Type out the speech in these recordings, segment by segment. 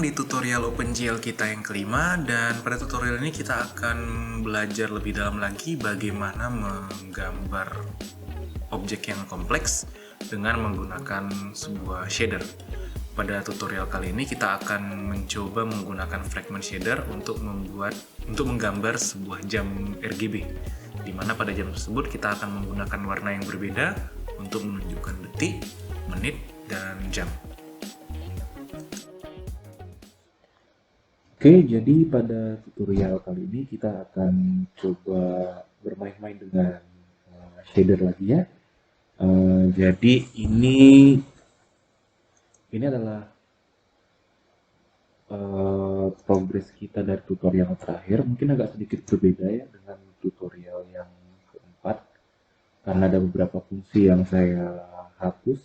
di tutorial OpenGL kita yang kelima, dan pada tutorial ini kita akan belajar lebih dalam lagi bagaimana menggambar objek yang kompleks dengan menggunakan sebuah shader. Pada tutorial kali ini kita akan mencoba menggunakan fragment shader untuk menggambar sebuah jam RGB, di mana pada jam tersebut kita akan menggunakan warna yang berbeda untuk menunjukkan detik, menit, dan jam. Oke, jadi pada tutorial kali ini kita akan coba bermain-main dengan shader lagi ya. Jadi ini adalah progres kita dari tutorial terakhir. Mungkin agak sedikit berbeda ya dengan tutorial yang keempat, karena ada beberapa fungsi yang saya hapus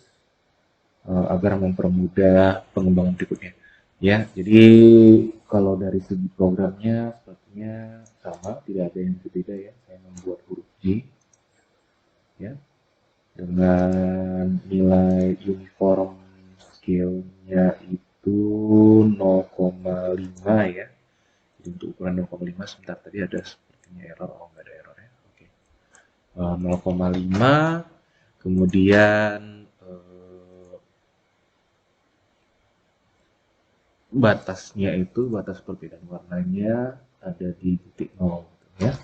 agar mempermudah pengembangan berikutnya. Ya, jadi kalau dari segi programnya sepertinya sama, tidak ada yang berbeda ya. Saya membuat huruf J ya dengan nilai uniform scale-nya itu 0,5 ya. Jadi untuk ukuran 0,5 sebentar tadi ada sepertinya error, oh nggak ada error ya. Oke. 0,5 kemudian batasnya itu batas perbedaan warnanya ada di titik 0 ya.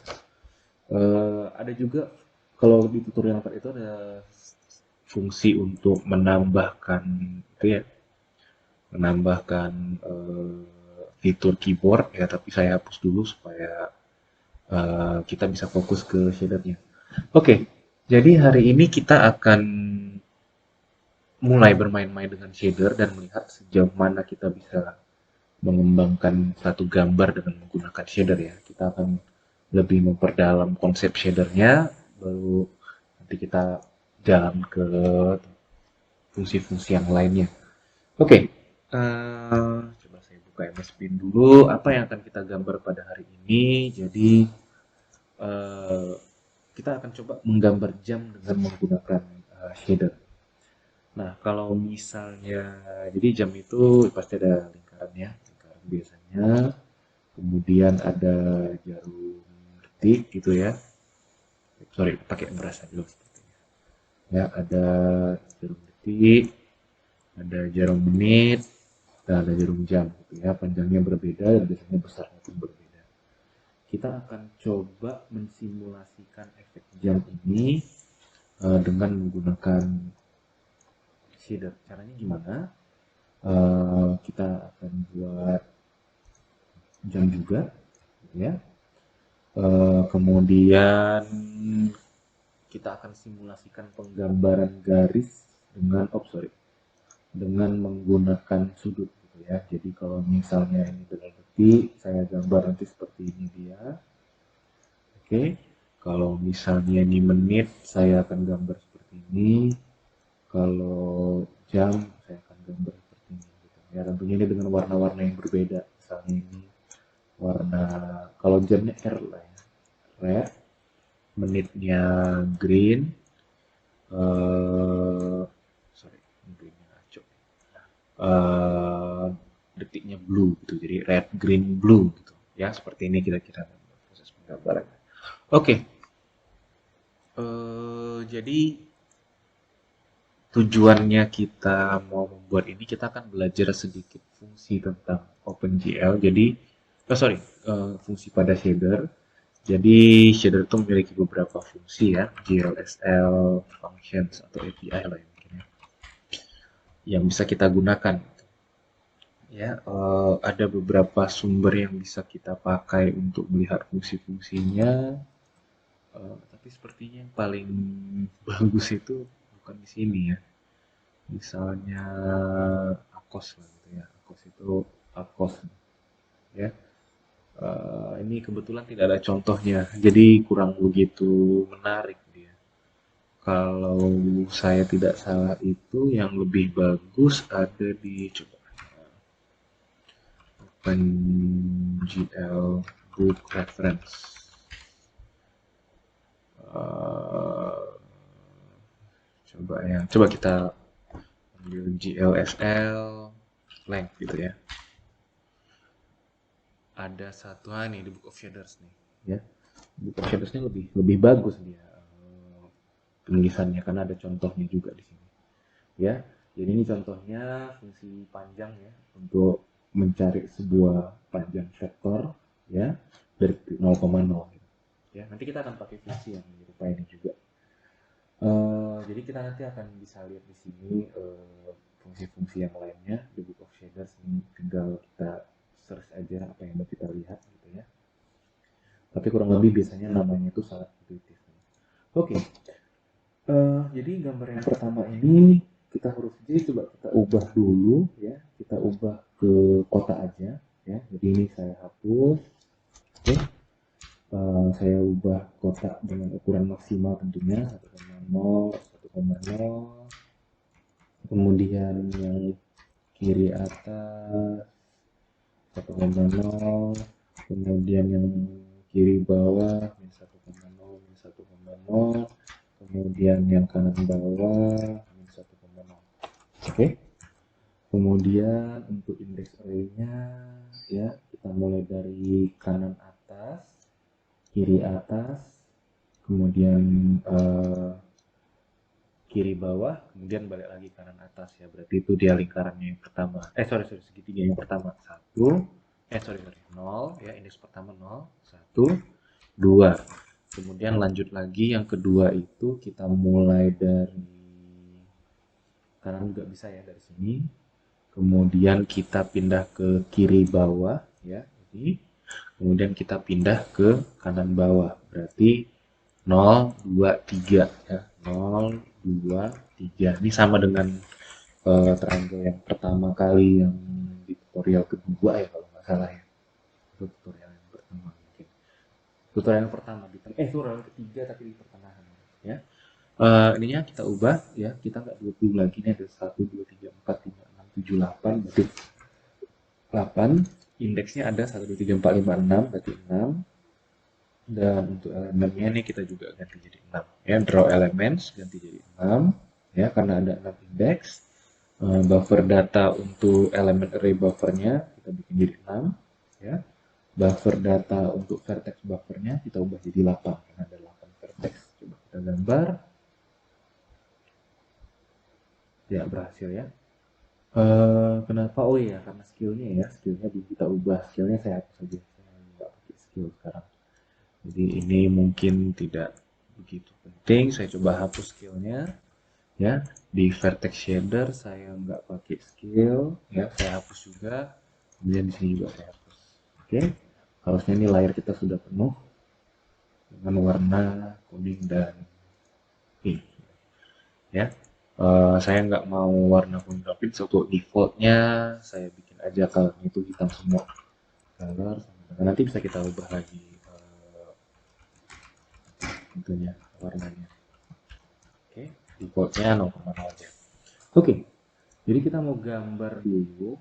Ada juga kalau di tutorial 4 itu ada fungsi untuk menambahkan itu ya, menambahkan fitur keyboard ya, tapi saya hapus dulu supaya kita bisa fokus ke shadernya. Oke, jadi hari ini kita akan mulai bermain-main dengan shader dan melihat sejauh mana kita bisa mengembangkan satu gambar dengan menggunakan shader ya. Kita akan lebih memperdalam konsep shadernya, baru nanti kita jalan ke fungsi-fungsi yang lainnya. Oke, coba saya buka MS Paint dulu. Apa yang akan kita gambar pada hari ini? Jadi uh, kita akan coba menggambar jam dengan menggunakan shader. Nah, kalau misalnya, jadi jam itu pasti ada lingkarannya, lingkaran biasanya, kemudian ada jarum detik gitu ya. Sorry, pakai berasa dulu sepertinya. Ya, ada jarum detik, ada jarum menit, dan ada jarum jam gitu ya. Panjangnya berbeda dan biasanya besarnya pun berbeda. Kita akan coba mensimulasikan efek jam ini dengan menggunakan shader. Caranya gimana? Kita akan buat jam juga gitu ya. Kemudian kita akan simulasikan penggambaran garis dengan menggunakan sudut gitu ya. Jadi kalau misalnya ini dengan detik, saya gambar nanti seperti ini dia. Oke. Kalau misalnya ini menit, saya akan gambar seperti ini. Kalau jam, saya akan gambar seperti ini gitu. Ya, tentunya ini dengan warna-warna yang berbeda. Misalnya ini warna, kalau jamnya R lah ya, red, menitnya green, sorry, greennya ngaco, detiknya blue gitu, jadi red, green, blue gitu ya, seperti ini kira-kira proses penggambaran. Oke, jadi tujuannya kita mau membuat ini, kita akan belajar sedikit fungsi tentang OpenGL. Jadi fungsi pada shader. Jadi shader itu memiliki beberapa fungsi ya, GLSL, functions atau API lah ya mungkin ya, yang bisa kita gunakan. Ya, ada beberapa sumber yang bisa kita pakai untuk melihat fungsi-fungsinya. Tapi sepertinya yang paling bagus itu bukan di sini ya. Misalnya Akos lah gitu ya. Akos itu Akos ya. Ini kebetulan tidak ada contohnya, jadi kurang begitu menarik dia. Kalau saya tidak salah itu yang lebih bagus ada di coba OpenGL Book Reference. Coba kita ambil GLSL length gitu ya. ada satu nih di Book of Shaders nih, ya. Book of Shaders ini lebih bagus dia penulisannya karena ada contohnya juga di sini, ya. Jadi ini contohnya fungsi panjang ya untuk mencari sebuah panjang vektor ya dari 0,0. Ya, nanti kita akan pakai fungsi yang menyerupai ini juga. Jadi kita nanti akan bisa lihat di sini fungsi-fungsi yang lainnya di Book of Shaders. Ini tinggal kita search aja apa yang mau kita lihat gitu ya. Tapi kurang lebih biasanya namanya itu sangat intuitif. Oke. Jadi gambar yang pertama ini kita huruf J coba kita ubah dulu ya. Kita ubah ke kota aja ya. Jadi ini saya hapus. Oke. Saya ubah kotak dengan ukuran maksimal tentunya 1,0, 1,0, kemudian yang kiri atas 1,0, kemudian yang kiri bawah minus 1,0, minus 1,0, kemudian yang kanan bawah minus 1,0. Oke. Kemudian untuk indeks array-nya ya kita mulai dari kanan atas, kiri atas, kemudian kiri bawah, kemudian balik lagi kanan atas ya. Berarti itu dia lingkarannya yang pertama. Segitiga yang pertama 0 ya, indeks pertama 0, 1, 2. Kemudian lanjut lagi yang kedua itu kita mulai dari kanan juga bisa ya dari sini. Kemudian kita pindah ke kiri bawah ya. Jadi kemudian kita pindah ke kanan bawah. Berarti 0, 2, 3 ya. 0, 2, 3. Ini sama dengan triangle yang pertama kali yang di tutorial kedua ya kalau nggak salah ya. Itu tutorial yang pertama mungkin. Tutorial yang pertama tutorial yang ketiga tapi di pertengahan ya. Ininya kita ubah ya, kita nggak 20 lagi nih, ada 1, 2, 3, 4, 5, 6, 7, 8 berarti 8. Indeksnya ada 1, 2, 3, 4, 5, 6 berarti 6. Dan untuk elemennya nih kita juga ganti jadi 6 ya, draw elements ganti jadi 6 ya karena ada 6 indeks. Buffer data untuk elemen array buffernya kita bikin jadi 6 ya. Buffer data untuk vertex buffernya kita ubah jadi 8 karena ada 8 vertex. Coba kita gambar ya, berhasil ya. Kenapa? Oh iya, karena skillnya kita ubah, skillnya saya hapus saja, saya nggak pakai skill sekarang. Jadi ini mungkin tidak begitu penting, saya coba hapus skillnya ya. Di vertex shader saya nggak pakai skill ya, saya hapus juga. Kemudian di sini juga saya hapus. Oke, harusnya ini layar kita sudah penuh dengan warna kuning dan pink ya. Saya nggak mau warna kuning dan pink, untuk defaultnya saya bikin aja color itu hitam semua color. Nanti bisa kita ubah lagi tentunya warnanya. Oke, defaultnya 0,0 aja. Oke, jadi kita mau gambar dulu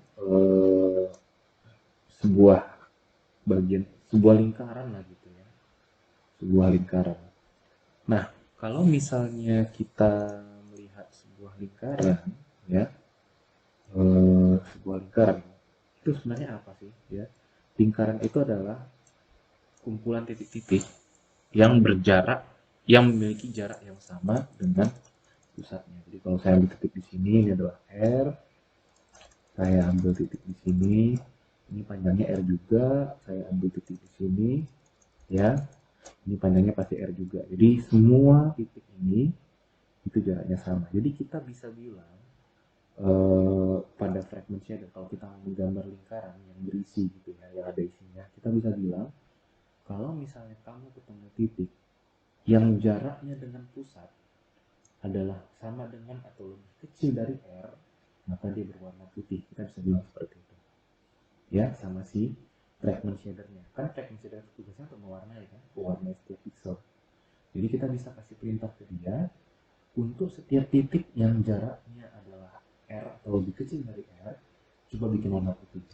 sebuah sebuah lingkaran lah gitu ya, sebuah lingkaran. Nah, kalau misalnya kita melihat sebuah lingkaran ya, sebuah lingkaran itu sebenarnya apa sih ya? Lingkaran itu adalah kumpulan titik-titik yang berjarak, yang memiliki jarak yang sama dengan pusatnya. Jadi kalau saya ambil titik di sini, ini adalah R. Saya ambil titik di sini, ini panjangnya R juga. Saya ambil titik di sini, ya. Ini panjangnya pasti R juga. Jadi semua titik ini itu jaraknya sama. Jadi kita bisa bilang pada fragment shader, kalau kita menggambar lingkaran yang berisi gitu ya, yang ada isinya, kita bisa bilang kalau misalnya kamu ketemu titik yang jaraknya dengan pusat adalah sama dengan atau lebih kecil dari R, maka dia berwarna putih. Kita bisa bilang seperti itu ya, sama si fragment shadernya. Kan fragment shader tugasnya untuk mewarnai kan, mewarnai setiap pixel. Jadi kita bisa kasih perintah ke dia untuk setiap titik yang jaraknya adalah R atau lebih kecil dari R, coba bikin warna putih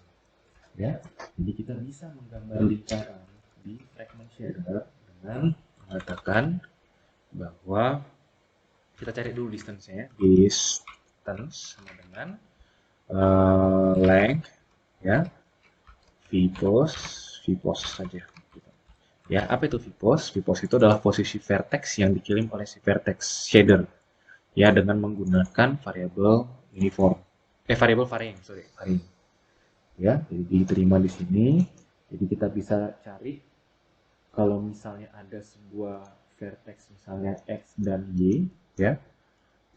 ya. Jadi kita bisa menggambar lingkaran di fragment shader dengan mengatakan bahwa kita cari dulu distance-nya. Distance sama dengan length ya, v pos VPOS saja. Ya, apa itu VPOS? VPOS itu adalah posisi vertex yang dikirim oleh si vertex shader, ya, dengan menggunakan variabel uniform, variabel varying, sorry, varying. Ya, jadi diterima di sini. Jadi kita bisa cari kalau misalnya ada sebuah vertex misalnya x dan y, ya,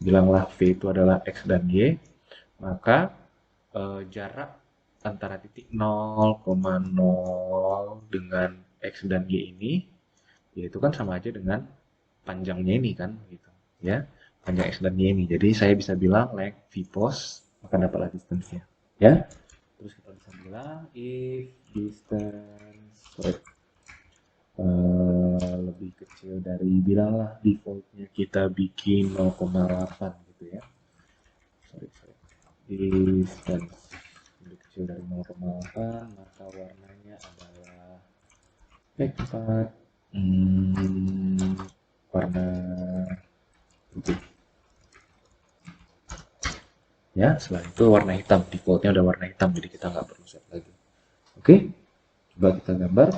bilanglah v itu adalah x dan y, maka jarak antara titik 0,0 dengan x dan y ini, yaitu kan sama aja dengan panjangnya ini kan, gitu, ya, panjang x dan y ini. Jadi saya bisa bilang length vpos maka dapatlah distance-nya, ya. Terus kita bisa bilang if distance lebih kecil dari, bilanglah defaultnya kita bikin 0,8 gitu ya. Sorry. Distance lebih kecil dari 0,8 maka warnanya adalah tepat warna putih. Ya, setelah itu warna hitam, defaultnya udah warna hitam, jadi kita nggak perlu set lagi. Oke, coba kita gambar.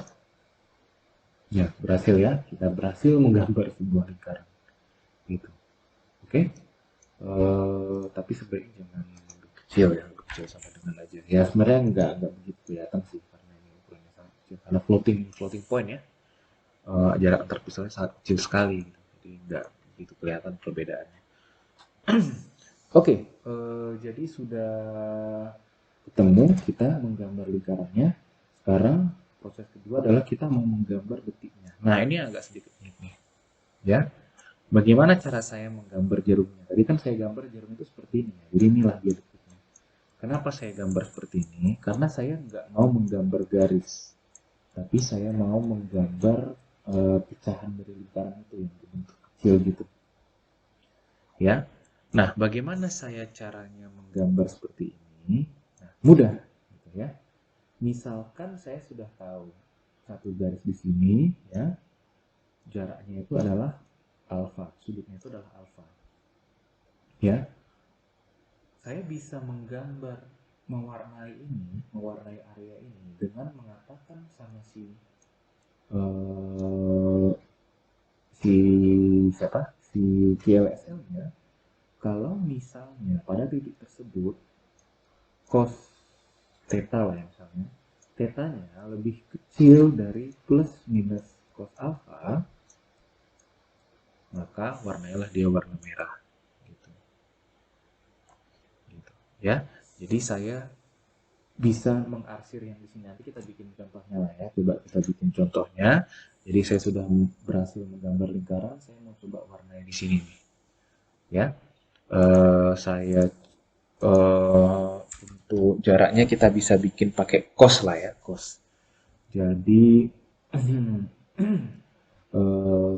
Ya, berhasil ya, kita berhasil menggambar sebuah lingkaran. Gitu. Oke, tapi sebaiknya jangan lebih kecil ya, lebih kecil sama dengan aja. Ya sebenarnya nggak begitu kelihatan sih karena ini ukurannya sangat kecil. Karena floating point ya, jarak antar pixelnya sangat kecil sekali, gitu. Jadi nggak begitu kelihatan perbedaannya. Oke, jadi sudah ketemu kita menggambar lingkarannya. Sekarang proses kedua adalah kita mau menggambar detiknya. Nah ini agak sedikit unik nih, ya. Bagaimana cara saya menggambar jarumnya? Tadi kan saya gambar jarum itu seperti ini, ya. Jadi inilah dia detiknya. Kenapa saya gambar seperti ini? Karena saya nggak mau menggambar garis, tapi saya mau menggambar pecahan dari lingkaran itu yang bentuk kecil gitu, ya. Nah, bagaimana saya caranya menggambar seperti ini? Nah, mudah, gitu ya. Misalkan saya sudah tahu satu garis di sini, ya, jaraknya itu adalah alfa, sudutnya itu adalah alfa, ya. Saya bisa menggambar, mewarnai area ini dengan mengatakan sama uh, si siapa, si VLSL-nya, kalau misalnya pada titik tersebut cos theta lah ya, misalnya theta-nya lebih kecil dari plus minus cos alpha, maka warnailah dia warna merah, gitu. Ya, jadi saya bisa mengarsir yang di sini. Nanti kita bikin contohnya lah ya. Coba kita bikin contohnya. Jadi saya sudah berhasil menggambar lingkaran. Saya mau coba warnanya di sini nih. Ya, saya untuk jaraknya kita bisa bikin pakai cos lah ya, cos. Jadi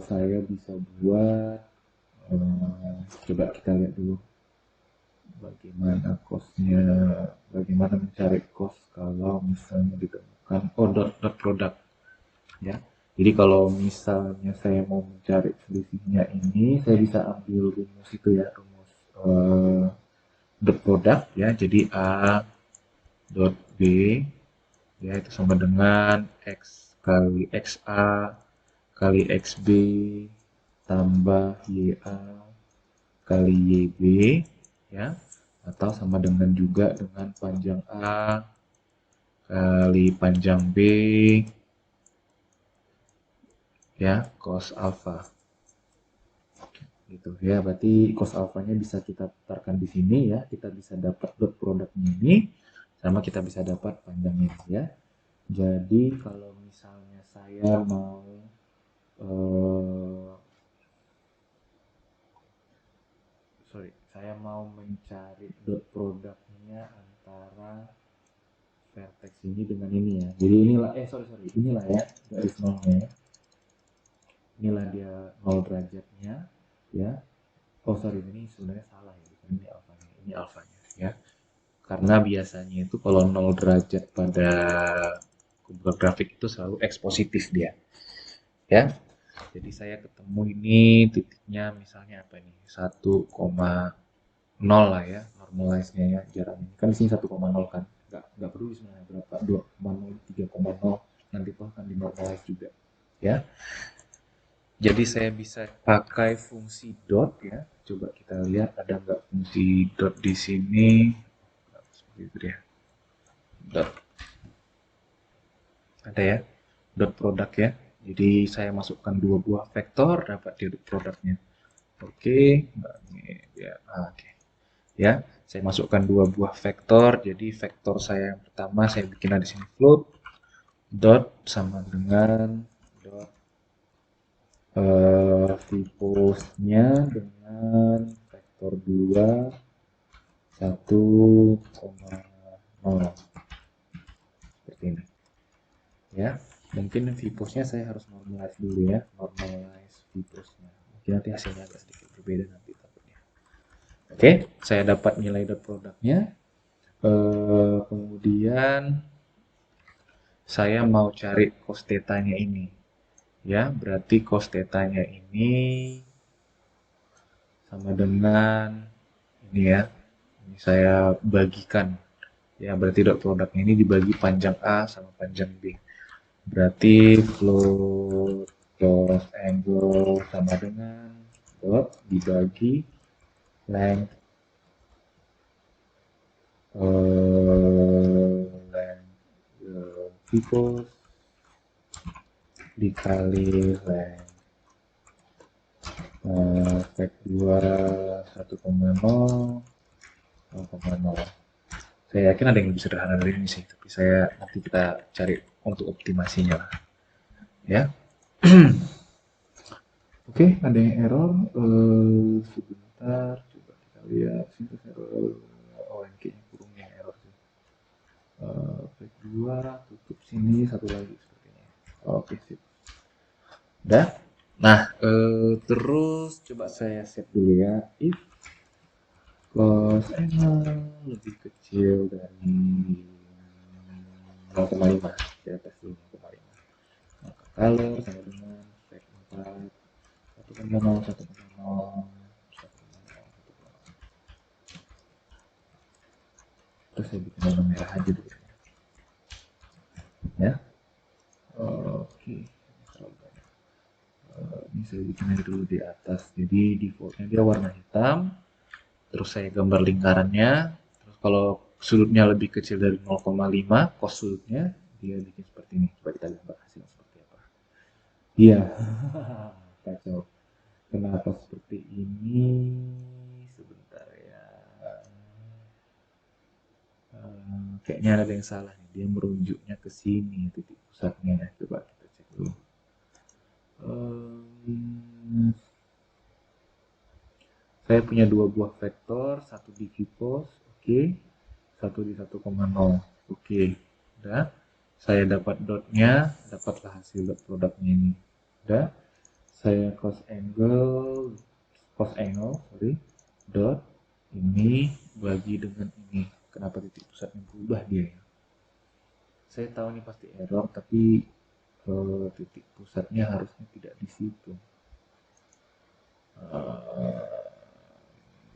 saya bisa buat, coba kita lihat dulu bagaimana cosnya, bagaimana mencari cos kalau misalnya ditemukan dot product, ya. Jadi kalau misalnya saya mau mencari selisihnya ini, saya bisa ambil rumus itu ya, rumus dot product ya. Jadi A dot B ya itu sama dengan X kali XA kali XB tambah YA kali YB, ya, atau sama dengan juga dengan panjang A kali panjang B, ya, cos alpha, gitu ya. Berarti cos alfanya bisa kita putarkan di sini ya, kita bisa dapat dot produknya ini sama kita bisa dapat panjangnya ya. Jadi kalau misalnya saya mau saya mau mencari dot produknya antara vertex ini dengan ini ya. Jadi inilah inilah ya garis nolnya. Inilah dia 0 derajatnya ya. Ini sebenarnya salah ya, ini alfanya ya. Karena biasanya itu kalau 0 derajat pada komputer grafik itu selalu X positif dia. Ya. Jadi saya ketemu ini titiknya misalnya apa ini? 1,0 lah ya, normalize-nya ya jaraknya. Kan di sini 1,0 kan. Enggak peduli sebenarnya berapa, 2,0, 3,0. nanti itu akan dinormalize juga ya. Jadi saya bisa pakai fungsi dot ya. Coba kita lihat ada nggak fungsi dot di sini. Seperti itu ya. Dot. Ada ya. Dot produk ya. Jadi saya masukkan dua buah vektor dapat dia dot produknya. Oke, ya, oke. Ya, saya masukkan dua buah vektor. Jadi vektor saya yang pertama saya bikin di sini float dot sama dengan dot vpos-nya dengan vektor 2 1,0 seperti ini ya. Mungkin vpos-nya saya harus normalize dulu ya, normalize vpos-nya. Mungkin nanti hasilnya agak sedikit berbeda nanti takutnya. Oke, saya dapat nilai dot produknya. Kemudian saya mau cari cos theta-nya ini ya, berarti cos theta-nya ini sama dengan ini ya, ini saya bagikan ya, berarti dot produknya ini dibagi panjang A sama panjang B, berarti float cos angle sama dengan dot dibagi length vpos dikali length vec 2 1,0 0,0. Saya yakin ada yang lebih sederhana dari ini sih, tapi saya nanti kita cari untuk optimasinya lah ya. Oke, ada yang error sebentar, coba kita lihat sintas error. Oh, yang kayaknya kurungnya error sih. Vec 2 tutup sini, satu lagi sepertinya. Oke, sip. Udah. Nah, terus coba saya set dulu ya. If cos angle lebih kecil dari 0,5, saya tes dulu 0,5. Maka color sama dengan vec 4 1,0 1,0 terus saya bikin warna merah aja dulu ya. Oke, ini saya bikin aja dulu di atas, jadi defaultnya dia warna hitam, terus saya gambar lingkarannya, terus kalau sudutnya lebih kecil dari 0,5 cos sudutnya dia bikin seperti ini. Coba kita gambar hasilnya seperti apa. Iya. Kacau. Kenapa seperti ini? Sebentar ya. Kayaknya ada yang salah nih. Dia merunjuknya ke sini titik pusatnya. Coba kita cek dulu. Saya punya dua buah vektor, satu di vpos, oke, satu di 1,0, oke, udah. Saya dapat dotnya, dapatlah hasil dot produknya ini, udah. Saya cos angle, sorry, dot ini bagi dengan ini. Kenapa titik pusatnya berubah dia ya? Saya tahu ini pasti error, tapi titik pusatnya harusnya tidak di situ.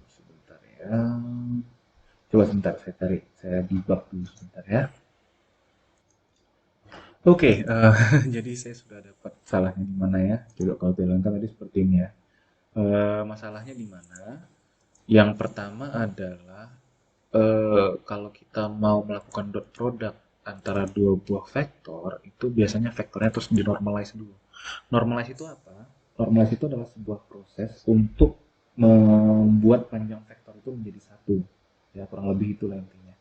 Sebentar ya. Coba sebentar saya cari, saya debug dulu sebentar ya. Oke, jadi saya sudah dapat salahnya di mana ya. Coba kalau jalankan tadi seperti ini ya. Masalahnya di mana? Yang pertama adalah kalau kita mau melakukan dot product antara dua buah vektor, itu biasanya vektornya terus dinormalize dulu. Normalize itu apa? Normalize itu adalah sebuah proses untuk membuat panjang vektor itu menjadi satu. Ya, kurang lebih itulah intinya.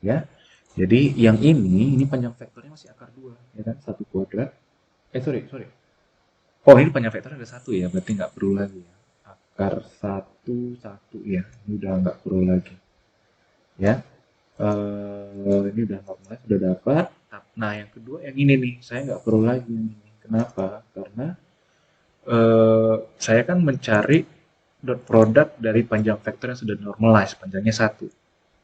Ya. Jadi yang ini panjang vektornya masih akar 2, ya kan? Satu kuadrat. Sorry. Oh, ini panjang vektornya ada satu ya, berarti nggak perlu lagi ya. Akar 1 ya, ini udah nggak perlu lagi. Ya, ini udah normalize, sudah dapat. Nah, yang kedua yang ini nih, saya nggak perlu lagi yang ini. Kenapa? Karena saya kan mencari dot product dari panjang vektor yang sudah normalize, panjangnya 1.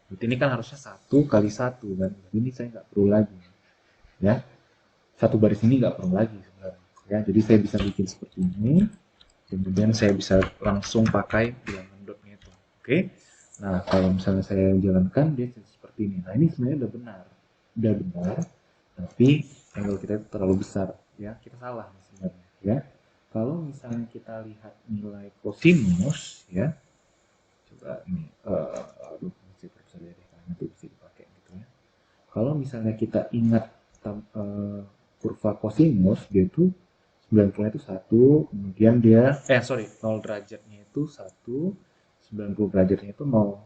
Berarti ini kan harusnya 1 kali 1 kan. Ini saya nggak perlu lagi. Ya, satu baris ini nggak perlu lagi sebenarnya. Ya, jadi saya bisa bikin seperti ini. Kemudian saya bisa langsung pakai bilangan dotnya itu. Oke. Nah, kalau misalnya saya jalankan dia seperti ini. Nah, ini sebenarnya udah benar. Tapi angle kita itu terlalu besar, ya kita salah sebenarnya, ya. Kalau misalnya kita lihat nilai kosinus, ya, coba nih, aduh, mesti profesor deh, karena nanti bisa dipakai gitu ya. Kalau misalnya kita ingat kurva kosinus, dia itu 90 itu 1, kemudian dia, sorry, 0 derajatnya itu 1, 90 derajatnya itu 0.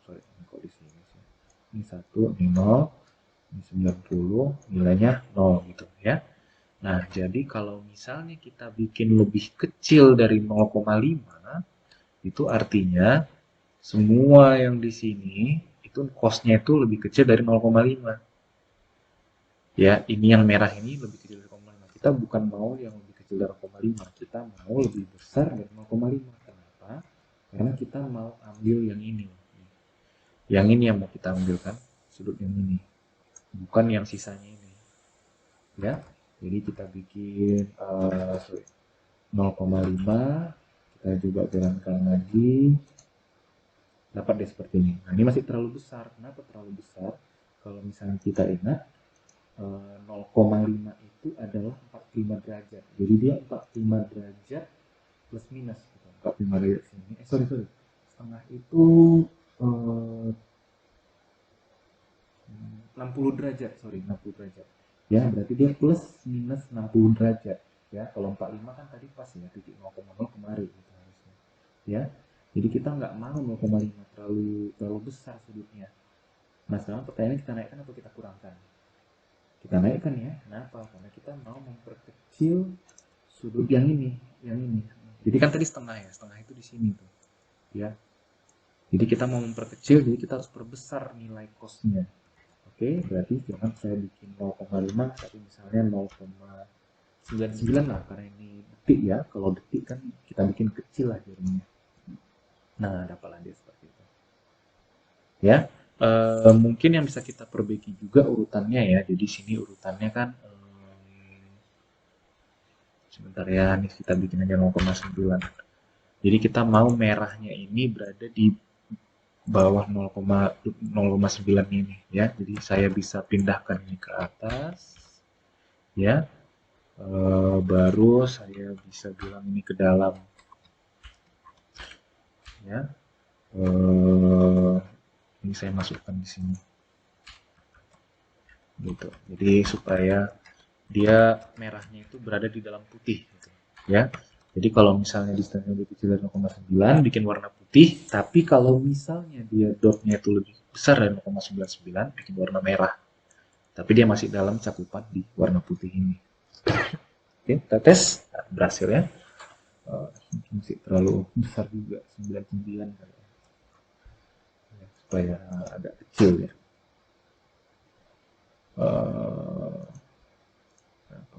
Sorry, ini kok di sini sih. Ini 1, ini 0, ini 90, nilainya 0 gitu ya. Nah, jadi kalau misalnya kita bikin lebih kecil dari 0,5, itu artinya semua yang di sini itu cost-nya itu lebih kecil dari 0,5. Ya, ini yang merah ini lebih kecil dari 0,5. Kita bukan mau yang lebih kecil dari 0,5, kita mau lebih besar dari 0,5. Kenapa? Karena kita mau ambil yang ini. Yang ini yang mau kita ambil kan, sudut yang ini. Bukan yang sisanya ini. Ya, jadi kita bikin 0,5, kita juga jalankan lagi, dapat deh seperti ini. Nah, ini masih terlalu besar. Kenapa terlalu besar? Kalau misalnya kita ingat, 0,5 itu adalah 45 derajat. Jadi dia 45 derajat plus minus. 45 derajat sini. Sorry. Setengah itu 60 derajat. Sorry, 60 derajat. Ya, berarti dia plus minus 60 derajat. Ya, kalau 45 kan tadi pas ya, titik 0,0 kemarin gitu harusnya. Ya, jadi kita nggak mau 0,5 terlalu besar sudutnya. Nah, sekarang pertanyaannya kita naikkan atau kita kurangkan? Kita naikkan ya. Kenapa? Karena kita mau memperkecil sudut yang ini. Jadi kan tadi setengah ya, setengah itu di sini tuh. Ya. Jadi kita mau memperkecil, jadi kita harus perbesar nilai cost-nya. Oke, berarti jangan saya bikin 0,5, tapi misalnya 0,99 lah, karena ini detik ya. Kalau detik kan kita bikin kecil lah jadinya. Nah, dapatlah dia seperti itu. Ya, mungkin yang bisa kita perbaiki juga urutannya ya. Jadi sini urutannya kan sebentar ya, ini kita bikin aja 0,9. Jadi kita mau merahnya ini berada di bawah 0,9 ini ya. Jadi saya bisa pindahkan ini ke atas ya. Baru saya bisa bilang ini ke dalam ya. Ini saya masukkan di sini gitu. Jadi supaya dia merahnya itu berada di dalam putih gitu, ya. Jadi kalau misalnya distance-nya lebih kecil dari 0,9 bikin warna putih, tapi kalau misalnya dia dotnya itu lebih besar dari 0,99 bikin warna merah. Tapi dia masih dalam cakupan di warna putih ini. Oke, kita tes. Nah, berhasil ya. Masih terlalu besar juga 99 kali ya. Supaya agak kecil ya.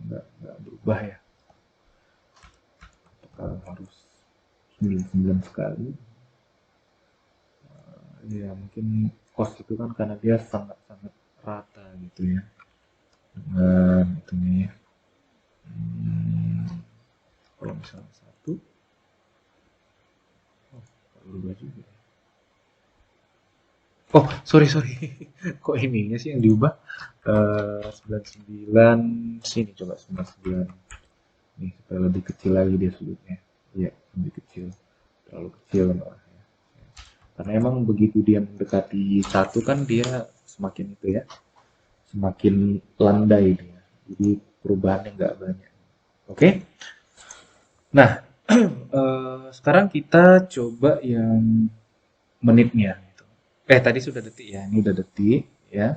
Enggak berubah ya. Apakah harus 99 sekali? Ya mungkin cost itu kan karena dia sangat-sangat rata gitu ya dengan itunya ya. Kalau misalnya satu, berubah juga. Oh, sorry. Kok ininya sih yang diubah? 99 sini, coba 99. Nih supaya lebih kecil lagi dia sudutnya. Iya, lebih kecil. Terlalu kecil malah ya. Karena emang begitu dia mendekati satu kan dia semakin itu ya, semakin landai dia. Jadi perubahannya nggak banyak. Oke? Nah, sekarang kita coba yang menitnya. Gitu. Tadi sudah detik ya, ini udah detik ya.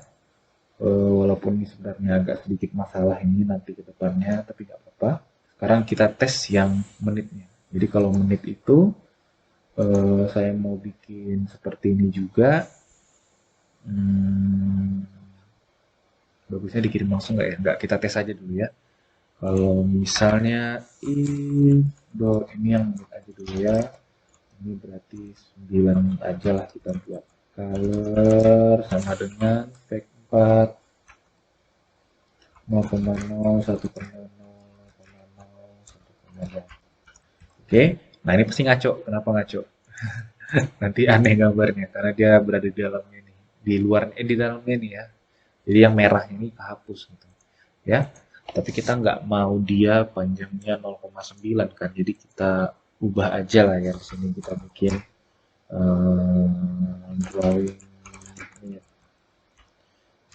Walaupun ini sebenarnya agak sedikit masalah ini nanti ke depannya, tapi nggak apa-apa. Sekarang kita tes yang menitnya. Jadi kalau menit itu saya mau bikin seperti ini juga. Bagusnya dikirim langsung nggak ya? Nggak, kita tes aja dulu ya. Kalau misalnya ini yang menit aja dulu ya. Ini berarti 9 aja lah kita buat. Color sama dengan fake 4 0,0 1,0 0,0 1,0. Oke, nah ini pasti ngaco. Kenapa ngaco? Nanti aneh gambarnya karena dia berada di dalamnya nih, di luar di dalamnya nih ya. Jadi yang merahnya ini kehapus gitu. ya. Tapi kita nggak mau dia panjangnya 0,9 kan, jadi kita ubah aja lah ya. Di sini kita bikin drawing ini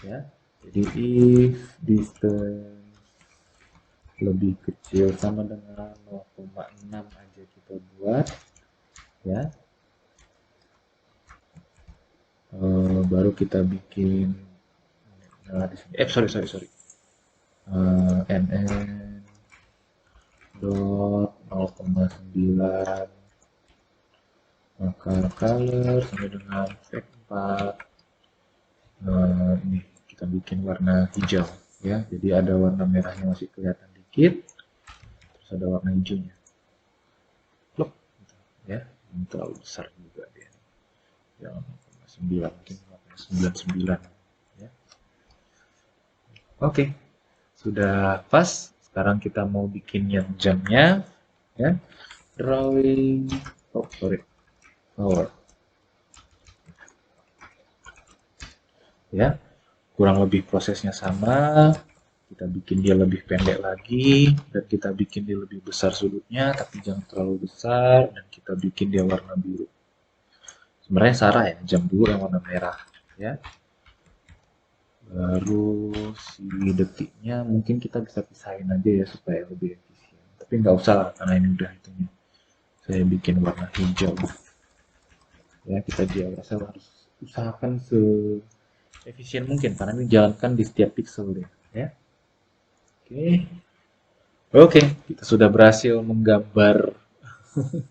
ya. Jadi if distance lebih kecil sama dengan 0,6 aja kita buat ya. Baru kita bikin di sini. Sorry. nn dot 0,9 maka color sama dengan V4. Ini kita bikin warna hijau ya, jadi ada warna merahnya masih kelihatan dikit, terus ada warna hijaunya. Plop, gitu, ya, ini terlalu besar juga dia. Yang 9 mungkin 99 ya. Oke, sudah pas. Sekarang kita mau bikin yang jamnya ya. Drawing power ya, kurang lebih prosesnya sama. Kita bikin dia lebih pendek lagi dan kita bikin dia lebih besar sudutnya, tapi jangan terlalu besar, dan kita bikin dia warna biru. Sebenarnya Sarah ya, jam dulu yang warna merah ya. Baru si detiknya mungkin kita bisa pisahin aja ya supaya lebih efisien, tapi nggak usah lah karena ini udah itunya. Saya bikin warna hijau ya, kita rasa harus usahakan efisien mungkin karena ini jalankan di setiap pixel ya. Oke, kita sudah berhasil menggambar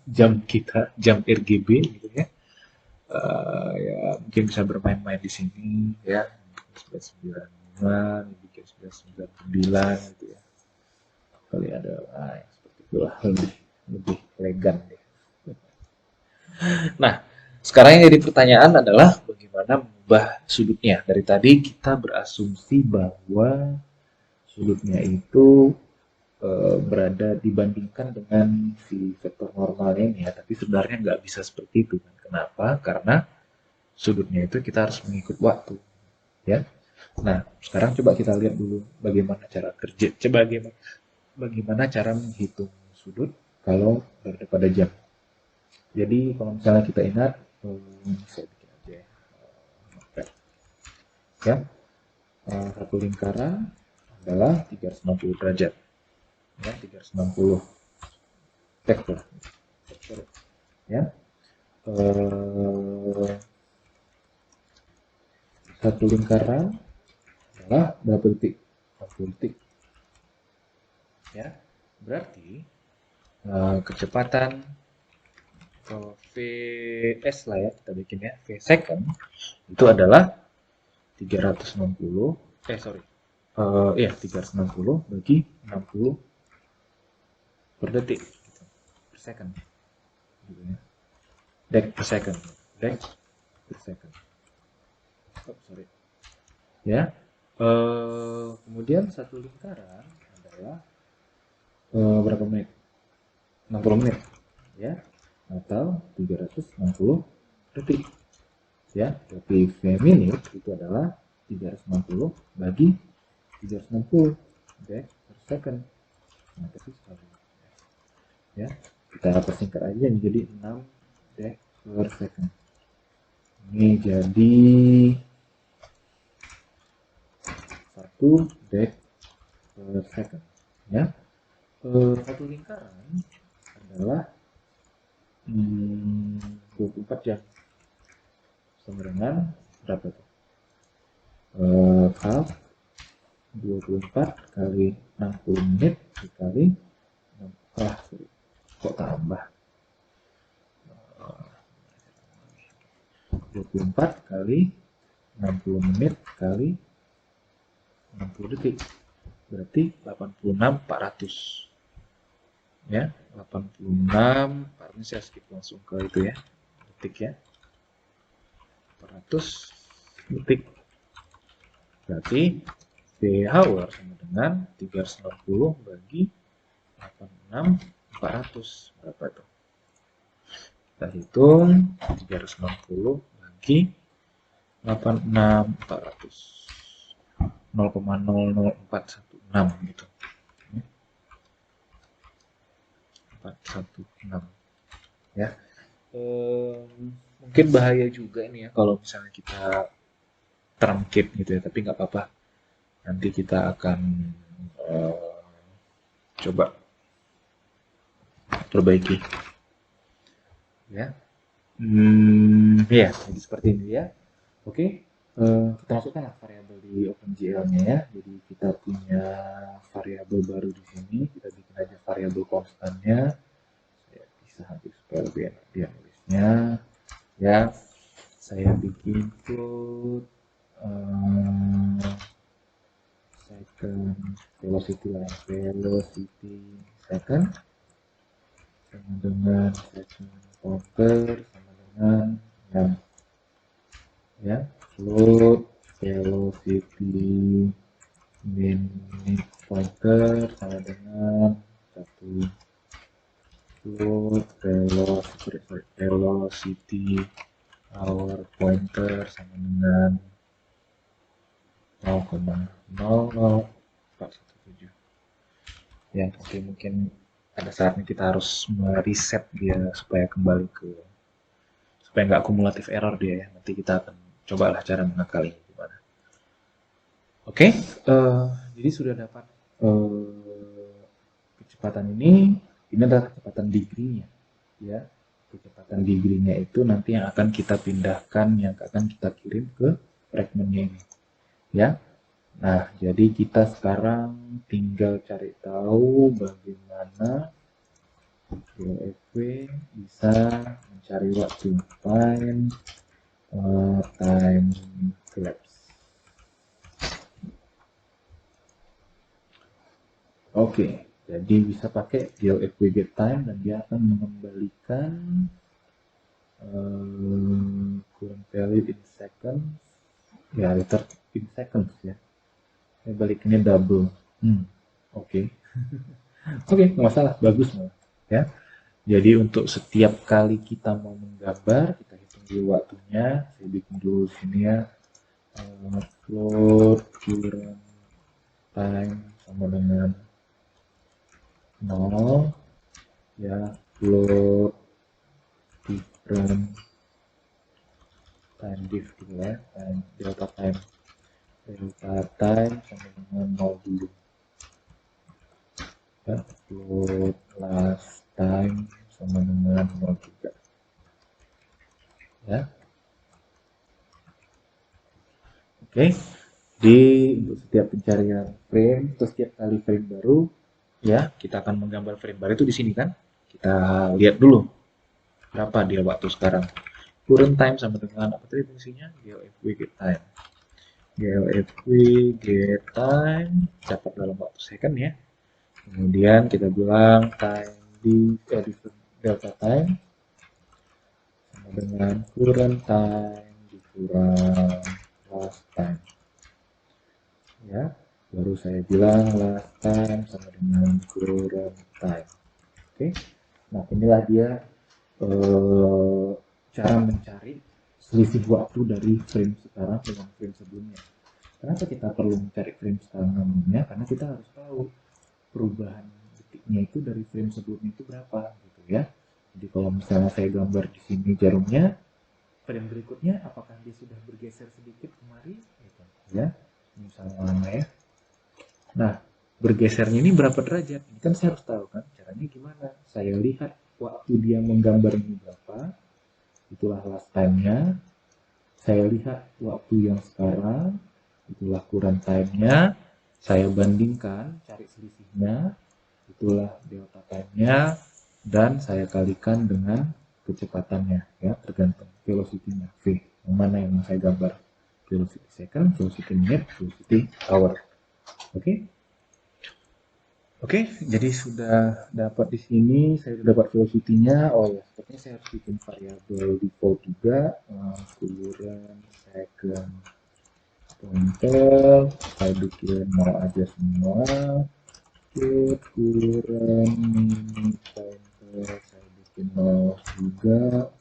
jam kita, jam RGB gitu ya. Ya mungkin bisa bermain-main di sini ya, 995, bikin 999 gitu ya. Kali ada yang seperti itulah, lebih elegan deh. Nah, sekarang yang jadi pertanyaan adalah bagaimana mengubah sudutnya. Dari tadi kita berasumsi bahwa sudutnya itu berada dibandingkan dengan si vektor normalnya ini ya, tapi sebenarnya nggak bisa seperti itu kan. Kenapa? Karena sudutnya itu kita harus mengikut waktu ya. Nah, sekarang coba kita lihat dulu bagaimana cara kerja, bagaimana cara menghitung sudut kalau berada pada jam. Jadi kalau misalnya kita ingat, saya bikin aja ya, satu lingkaran adalah 360 derajat ya, 360 vektor ya. Satu lingkaran adalah berapa detik? 40 detik ya. Berarti kecepatan Vs lah ya, kita bikin ya, V second itu adalah 360 iya 360 bagi 60 per detik gitu, per second gitu ya. Dek per second ya. Kemudian satu lingkaran adalah berapa menit? 60 menit ya, atau 360 detik ya. Tapi V minute itu adalah 360 bagi 360 dek per second. Nah, itu sekali ya, kita persingkat aja jadi 6 dek per second. Ini jadi 1 dek per second ya. Satu lingkaran adalah 24 jam, sama dengan berapa tuh? Half 24 kali 60 menit dikali kok tambah 24 kali 60 menit kali 60 detik berarti 86.400 ya. 86, ini saya skip langsung ke itu ya, detik ya, 400 detik. Berarti V hour sama dengan 360 bagi 86.400, berapa itu? Kita hitung 360 bagi 86.400, 0,00416 6 gitu. 416 ya. Mungkin bahaya juga ini ya kalau misalnya kita trunket gitu ya, tapi nggak apa-apa. Nanti kita akan coba perbaiki ya. Ya, jadi seperti ini ya. Oke, kita masukkan variabel di OpenGL-nya ya. Jadi kita punya variabel baru di sini. Kita bikin aja variabel konstannya. Saya bisa habis supaya lebih enak dia nulisnya. Ya, saya bikin float second velocity lah, velocity second sama dengan second pointer sama dengan ya float velocity minute pointer sama dengan satu float velocity hour pointer sama dengan 0,00417 ya. Oke, mungkin ada saatnya kita harus mereset dia supaya kembali ke supaya nggak kumulatif error dia ya. Nanti kita akan cobalah cara mengakalinya gimana. Oke, jadi sudah dapat kecepatan ini adalah kecepatan degree-nya ya. Kecepatan degree-nya itu nanti yang akan kita pindahkan, yang akan kita kirim ke fragment-nya ini ya. Nah, jadi kita sekarang tinggal cari tahu bagaimana GLFW bisa mencari waktu time collapse. Oke, jadi bisa pakai GLFW get time dan dia akan mengembalikan current value in seconds, ya return in seconds ya. Saya balikinnya double. Oke. Oke, nggak masalah, bagus malah ya. Jadi untuk setiap kali kita mau menggambar, kita hitung dulu waktunya. Saya bikin dulu sini ya. Float current time sama dengan 0 ya. Float different time diff gitu ya. Delta time sama dengan 0 dulu. Ya, float last time sama dengan 0 juga ya. Oke, di untuk setiap pencarian frame atau setiap kali frame baru ya, kita akan menggambar frame baru itu di sini kan. Kita lihat dulu berapa dia waktu sekarang. Current time sama dengan apa tadi fungsinya? GLFW get time. GLFW get time dapat dalam waktu second ya. Kemudian kita bilang time di delta time sama dengan current time dikurang last time ya. Baru saya bilang last time sama dengan current time. Oke, nah inilah dia cara mencari selisih waktu dari frame sekarang dengan frame sebelumnya. Kenapa kita perlu mencari frame sekarang namanya? Karena kita harus tahu perubahan detiknya itu dari frame sebelumnya itu berapa gitu ya. Jadi kalau misalnya saya gambar di sini jarumnya, frame berikutnya apakah dia sudah bergeser sedikit kemari gitu ya. Misalnya ya. Nah, bergesernya ini berapa derajat? Ini kan saya harus tahu kan caranya gimana. Saya lihat waktu dia menggambar ini berapa, itulah last time-nya. Saya lihat waktu yang sekarang, itulah current time-nya. Saya bandingkan, cari selisihnya, itulah delta time-nya, dan saya kalikan dengan kecepatannya, ya tergantung velocity-nya, V. Yang mana yang saya gambar? Velocity second, velocity minute, velocity hour. Oke? Oke, jadi sudah dapat di sini, saya sudah dapat velocity-nya. Oh ya, sepertinya saya harus bikin variabel default juga, current second pointer, saya bikin mau aja semua. Current minute pointer, saya bikin mau juga.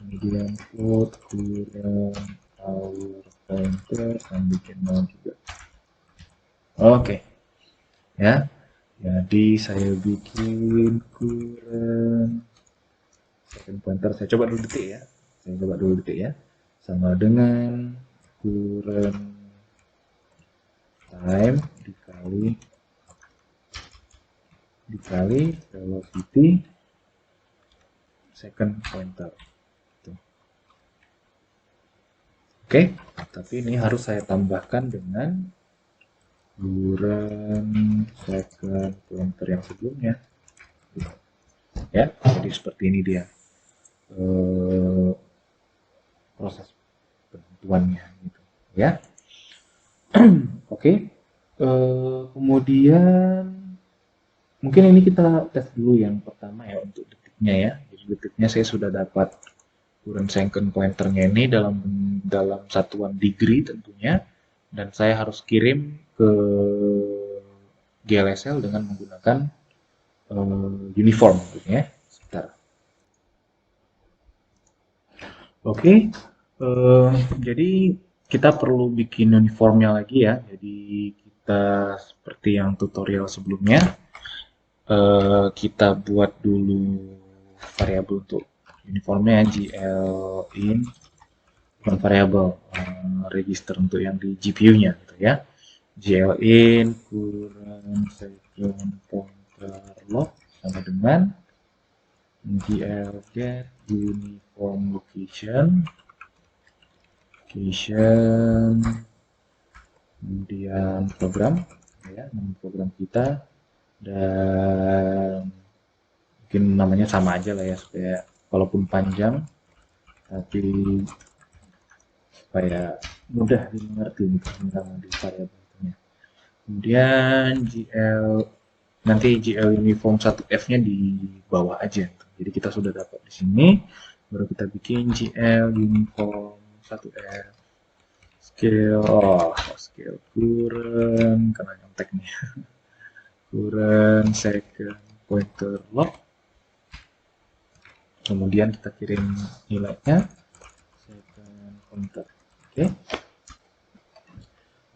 Kemudian float current hour pointer, saya bikin mau juga. Oke, ya. Jadi saya bikin current second pointer. Saya coba dulu detik ya. Saya coba dulu detik ya. Sama dengan current time dikali velocity second pointer. Tuh. Oke, tapi ini harus saya tambahkan dengan current second pointer yang sebelumnya. Ya, jadi seperti ini dia eh, proses penentuannya gitu. Ya, oke. Kemudian mungkin ini kita tes dulu yang pertama ya untuk detiknya ya. Jadi detiknya saya sudah dapat current second pointernya ini dalam satuan degree tentunya, dan saya harus kirim ke GLSL dengan menggunakan uniform gitu ya. Sebentar. Oke, jadi kita perlu bikin uniformnya lagi ya. Jadi kita seperti yang tutorial sebelumnya, kita buat dulu variabel untuk uniformnya gl in, bukan variabel, register untuk yang di GPU-nya gitu ya. Gl in current second pointer log sama dengan gl get uniform location kemudian program ya, nama program kita, dan mungkin namanya sama aja lah ya supaya walaupun panjang tapi supaya mudah dimengerti gitu nama di variabelnya. Kemudian GL, nanti GL uniform 1F-nya di bawah aja. Jadi kita sudah dapat di sini, baru kita bikin GL uniform 1F scale current karena nyontek nih, current second pointer log, kemudian kita kirim nilainya second pointer.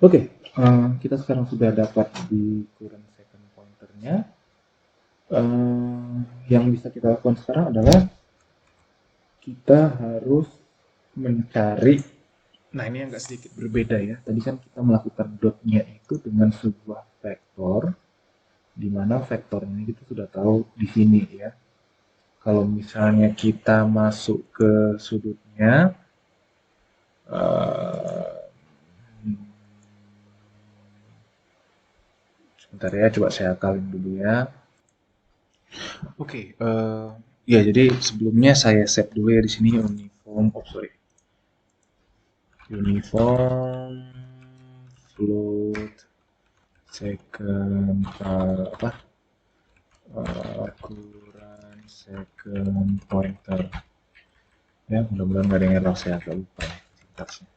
Oke, kita sekarang sudah dapat di current second pointernya. Yang bisa kita lakukan sekarang adalah kita harus mencari. Nah, ini agak sedikit berbeda ya. Tadi kan kita melakukan dotnya itu dengan sebuah vektor, di mana vektornya kita sudah tahu di sini ya. Kalau misalnya kita masuk ke sudutnya, uh, sebentar ya, coba saya akalin dulu ya. Oke, ya jadi sebelumnya saya save dulu ya di sini uniform float second current second pointer. Ya, mudah-mudahan nggak ada yang error, saya agak lupa ya sintaksnya.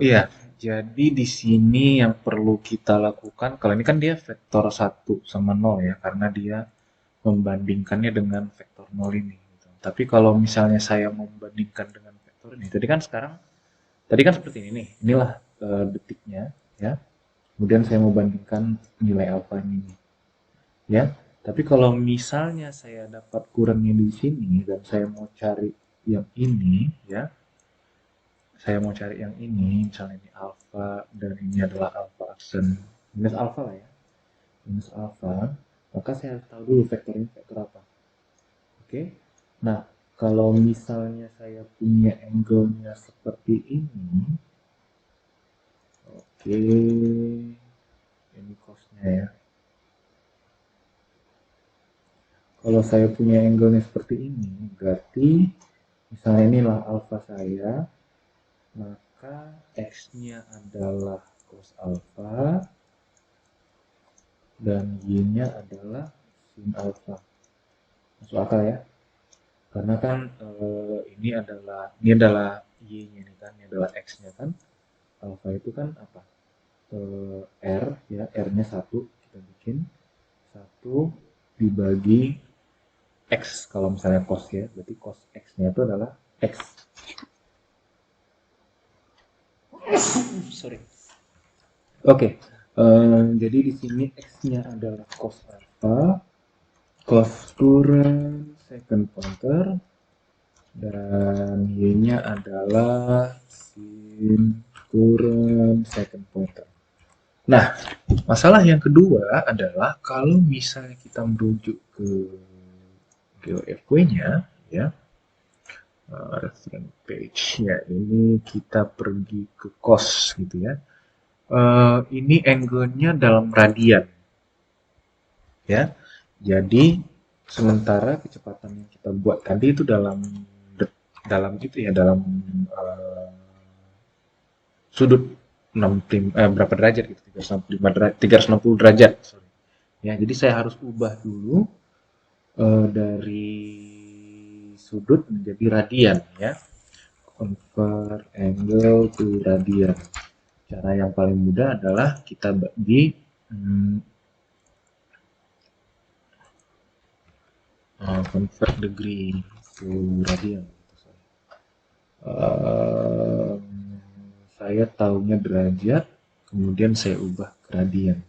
Iya, jadi di sini yang perlu kita lakukan, kalau ini kan dia vektor 1 sama 0 ya, karena dia membandingkannya dengan vektor 0 ini. Gitu. Tapi kalau misalnya saya membandingkan dengan vektor ini, tadi kan seperti ini nih, inilah detiknya ya. Kemudian saya mau bandingkan nilai alfa ini ya. Tapi kalau misalnya saya dapat kurangnya di sini dan saya mau cari yang ini ya, saya mau cari yang ini, misalnya ini alfa dan ini adalah alfa aksen minus alfa lah ya, minus alfa, maka saya harus tahu dulu vektor ini vektor apa. Oke, nah kalau misalnya saya punya angle-nya seperti ini, oke, ini cos-nya ya. Kalau saya punya angle-nya seperti ini, berarti misalnya inilah alfa saya, maka X-nya adalah cos alfa dan Y-nya adalah sin alfa. Masuk akal ya? Karena kan ini adalah Y-nya ini kan, ini adalah X-nya kan. Alfa itu kan apa? R ya, R-nya 1 kita bikin 1 dibagi X kalau misalnya cos ya, berarti cos X-nya itu adalah X. Sorry. Oke, jadi di sini X-nya adalah cos alpha, cos current second pointer, dan Y-nya adalah sin current second pointer. Nah, masalah yang kedua adalah kalau misalnya kita merujuk ke GeoFW-nya, ya, reference page-nya ini kita pergi ke cos gitu ya. Ini angle-nya dalam radian, ya. Jadi sementara kecepatan yang kita buat tadi itu dalam itu ya, dalam uh, sudut 6 berapa derajat gitu, 365 derajat, 360 derajat. Sorry. Ya, jadi saya harus ubah dulu dari sudut menjadi radian ya. Convert angle to radian. Cara yang paling mudah adalah kita bagi convert degree to radian. Uh, saya tahunya derajat, kemudian saya ubah ke radian.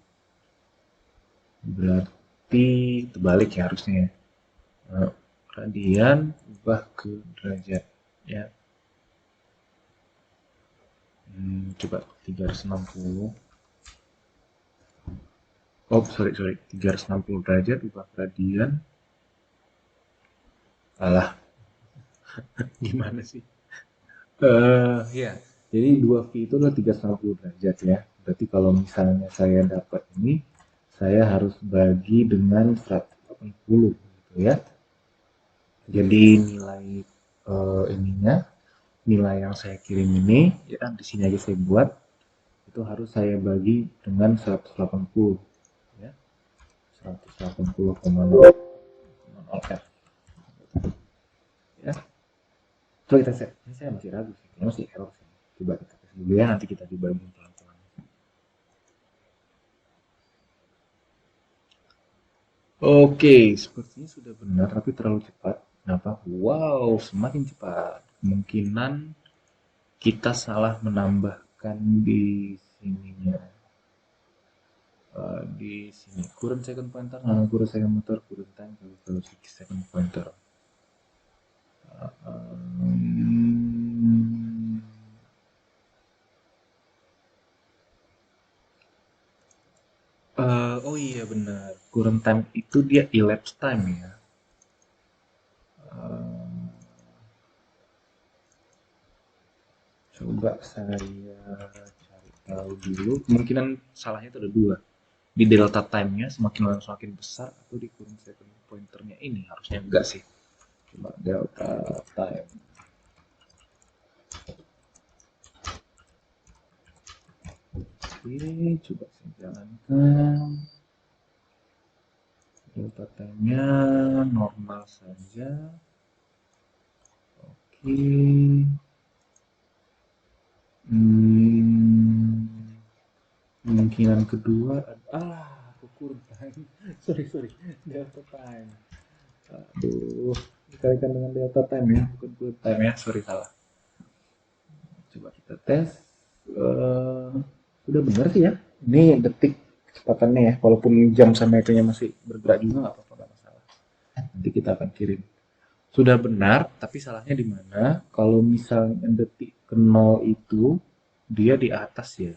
Berarti terbalik ya harusnya ya. Radian ubah ke derajat ya. Coba 360. Oh, sorry. 360 derajat ubah ke radian. Alah, gimana sih? Ya. Jadi 2V itu adalah 360 derajat ya. Berarti kalau misalnya saya dapat ini, saya harus bagi dengan 180 gitu ya. Jadi nilai ininya, nilai yang saya kirim ini, ya di sini aja saya buat, itu harus saya bagi dengan 180 ya. 180,0 F ya. Coba kita set. Ini saya masih ragu sih, kayaknya masih error sih. Coba kita tes dulu ya, nanti kita dibagi pelan-pelan. Oke, sepertinya sudah benar, tapi terlalu cepat. Kenapa? Wow, semakin cepat. Kemungkinan kita salah menambahkan di sininya. Di sini current second pointer, current second pointer, current time kali velocity second pointer. Um, oh iya benar, current time itu dia elapsed time ya. Uh, Coba saya cari tahu dulu. Kemungkinan salahnya itu ada dua. Di delta time-nya semakin lama semakin besar atau di current second pointer-nya ini harusnya enggak sih. Coba delta time. Oke, coba saya jalankan. Delta time-nya normal saja. Oke. Hmm, kemungkinan kedua aku kurang time. sorry delta time. Aduh, dikalikan dengan delta time ya, bukan full time ya, sorry salah. Coba kita tes. Eh, sudah benar sih ya. Ini detik kecepatannya ya, walaupun jam sama itunya masih bergerak juga nggak apa-apa, nggak masalah. Nanti kita akan kirim. Sudah benar, tapi salahnya di mana? Kalau misalnya detik ke 0 itu dia di atas ya.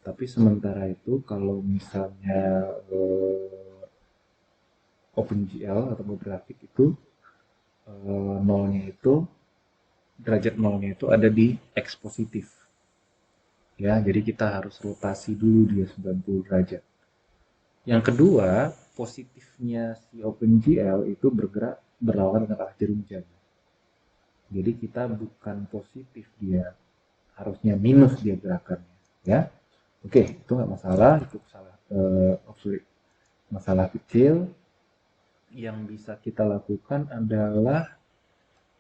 Tapi sementara itu kalau misalnya OpenGL atau grafik itu nolnya itu derajat nolnya itu ada di X positif. Ya, jadi kita harus rotasi dulu dia 90 derajat. Yang kedua, positifnya si OpenGL itu bergerak berlawanan dengan arah jarum jam. Jadi kita bukan positif dia, harusnya minus dia gerakannya, ya. Oke, itu nggak masalah, itu salah, masalah kecil. Yang bisa kita lakukan adalah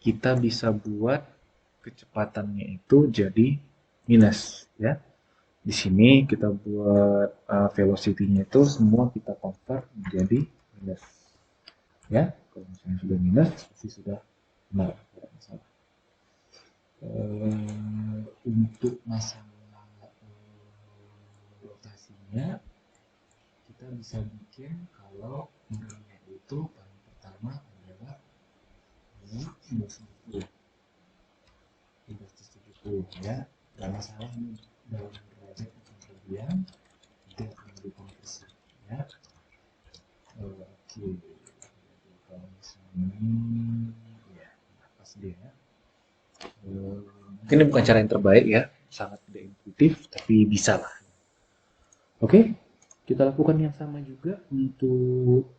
kita bisa buat kecepatannya itu jadi minus, ya. Di sini kita buat velocity-nya itu semua kita convert menjadi minus, ya. Kalau misalnya sudah minus pasti sudah benar, tidak masalah. Untuk masalah rotasinya kita bisa bikin kalau murahnya itu paling pertama adalah 370 ya, nggak masalah ini dalam derajat atau kelebihan, nanti akan dikonversi ya. Oke, kalau misalnya ya pas dia ya. Mungkin ini bukan cara yang terbaik ya, sangat tidak intuitif, tapi bisa lah. Oke, kita lakukan yang sama juga untuk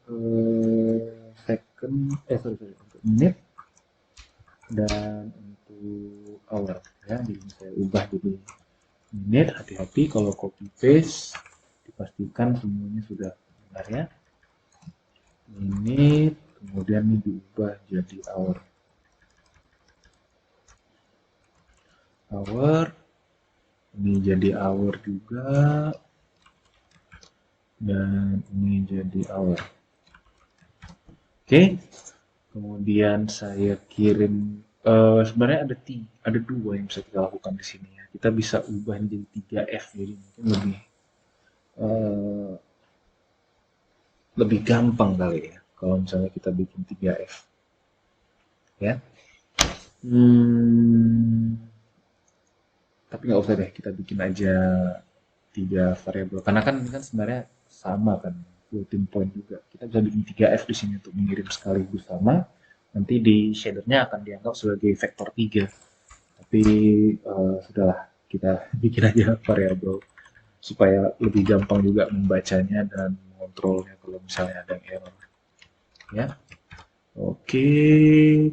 untuk menit dan untuk hour ya. Jadi saya ubah jadi menit. Hati-hati kalau copy paste, dipastikan semuanya sudah benar ya. Menit, kemudian ini diubah jadi hour. Hour, ini jadi hour juga, dan ini jadi hour. Oke, kemudian saya kirim. Sebenarnya ada dua yang bisa kita lakukan di sini ya. Kita bisa ubah jadi 3F, jadi mungkin lebih gampang kali ya kalau misalnya kita bikin 3F ya. Tapi nggak usah deh, kita bikin aja 3 variabel karena kan ini kan sebenarnya sama kan, floating point juga. Kita bisa bikin 3F di sini untuk mengirim sekaligus sama. Nanti di shadernya akan dianggap sebagai vektor 3. Tapi sudahlah, kita bikin aja variabel supaya lebih gampang juga membacanya dan mengontrolnya kalau misalnya ada error ya. Oke,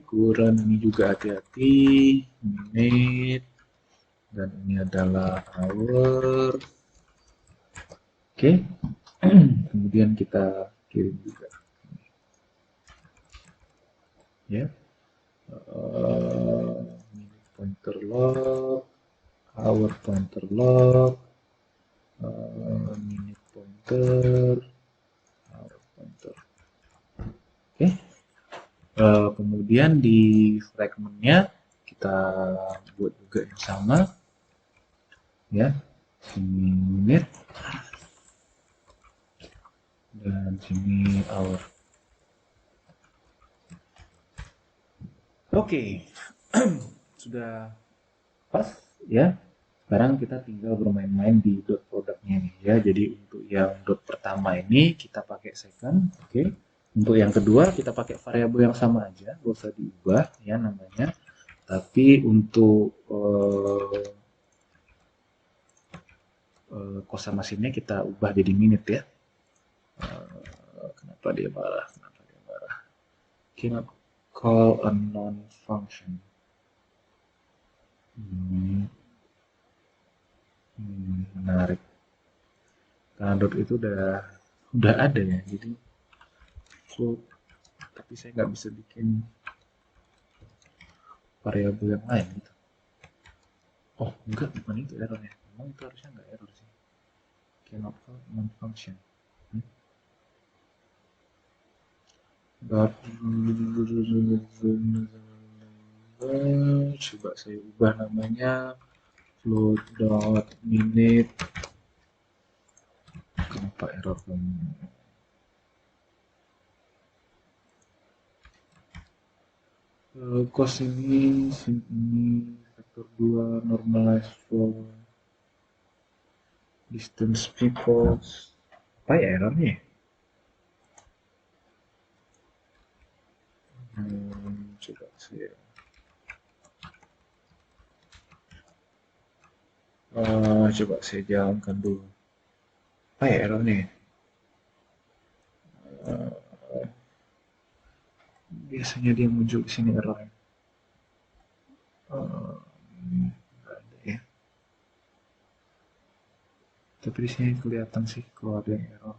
kurang ini juga hati-hati, menit, dan ini adalah hour. Oke, kemudian kita kirim juga ya. Minute pointer log, hour pointer log, minute pointer, hour pointer. Oke, kemudian di fragmentnya kita buat juga yang sama ya, sini minute dan sini hour. Oke, sudah pas ya. Sekarang kita tinggal bermain-main di dot produknya nih ya. Jadi untuk yang dot pertama ini kita pakai second, oke. Untuk yang kedua kita pakai variabel yang sama aja, gak usah diubah ya namanya. Tapi untuk kosa mesinnya kita ubah jadi minute ya. Kenapa dia marah? Cannot call a non-function. Menarik. Karena dot itu udah ada ya, jadi float. Tapi saya nggak bisa bikin variabel yang lain gitu. Oh enggak, bukan itu errornya. Memang itu harusnya nggak error sih. Cannot call non-function. Coba saya ubah namanya float dot minute. Kenapa error kamu? Cos ini vektor 2 normalize for distance equals apa ya errornya? Coba saya coba saya jalankan dulu. Apa ya errornya? Biasanya dia muncul di sini errornya. Nggak ada ya. Tapi di sini kelihatan sih kalau ada yang error.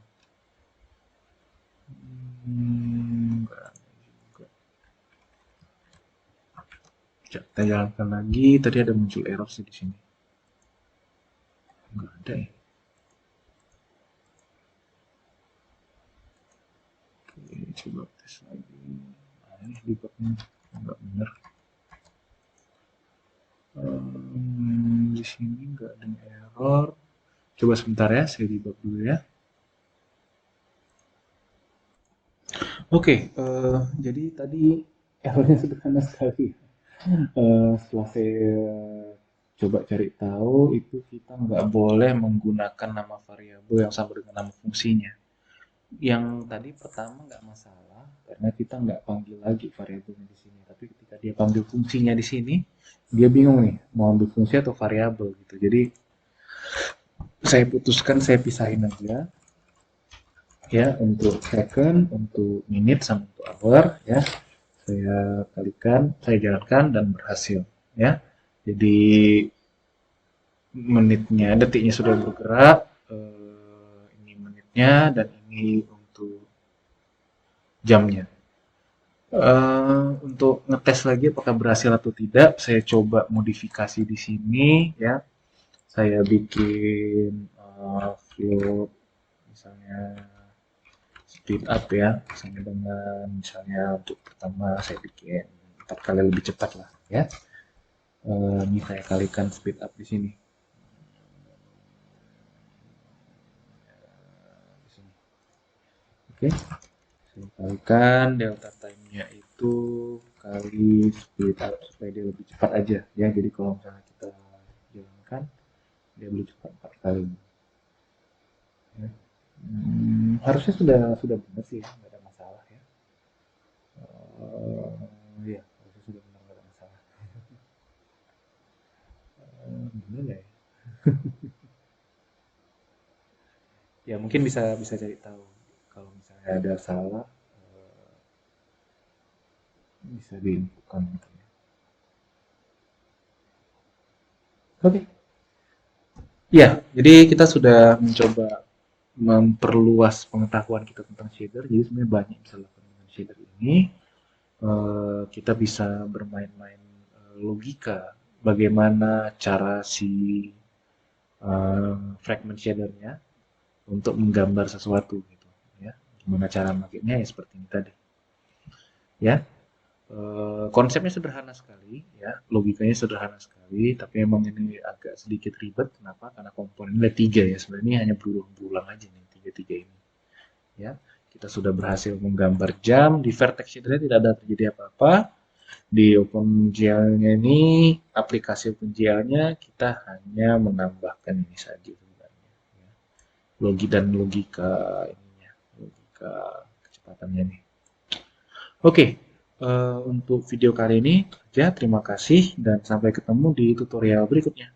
Nggak ada juga. Kita jalankan lagi. Tadi ada muncul error sih di sini. Nggak ada ya. Oke, coba tes lagi. Nah, ini debugnya nggak benar. Di sini nggak ada error. Coba sebentar ya, saya debug dulu ya. Oke, jadi tadi errornya sederhana sekali. Setelah saya coba cari tahu, itu kita nggak boleh menggunakan nama variabel yang sama dengan nama fungsinya. Yang tadi pertama nggak masalah, karena kita nggak panggil lagi variabelnya di sini. Tapi ketika dia panggil fungsinya di sini, dia bingung nih, mau ambil fungsi atau variabel gitu. Jadi saya putuskan saya pisahin aja ya, untuk second, untuk minute, sama untuk hour ya. Saya kalikan, saya jalankan dan berhasil ya. Jadi menitnya, detiknya sudah bergerak, ini menitnya dan ini untuk jamnya. Untuk ngetes lagi apakah berhasil atau tidak, saya coba modifikasi di sini ya. Saya bikin float misalnya speed up ya, misalnya dengan misalnya untuk pertama saya bikin 4 kali lebih cepat lah ya. Ini saya kalikan speed up di sini. Oke, saya kalikan delta time-nya itu kali speed up supaya dia lebih cepat aja ya. Jadi kalau misalnya kita jalankan, dia lebih cepat 4 kali. Ya. Harusnya sudah benar sih, nggak ada masalah ya. Ya, harusnya sudah benar, nggak ada masalah. Benar nggak ya? Ya mungkin bisa bisa cari tahu kalau misalnya ada salah, bisa diinfokan mungkin ya. Oke. Ya, jadi kita sudah mencoba memperluas pengetahuan kita tentang shader. Jadi sebenarnya banyak bisa dilakukan dengan shader ini. Kita bisa bermain-main logika, bagaimana cara si fragment shadernya untuk menggambar sesuatu gitu ya. Gimana cara makainya ya seperti ini tadi ya. Konsepnya sederhana sekali ya, logikanya sederhana sekali, tapi memang ini agak sedikit ribet. Kenapa? Karena komponennya ada 3 ya, sebenarnya ini hanya berulang-ulang aja nih, 3-3 ini ya. Kita sudah berhasil menggambar jam, di vertex shadernya tidak ada terjadi apa-apa. Di OpenGL-nya ini, aplikasi OpenGL-nya kita hanya menambahkan ini saja sebenarnya ya. Logika ininya, logika kecepatannya nih. Oke, untuk video kali ini ya, terima kasih dan sampai ketemu di tutorial berikutnya.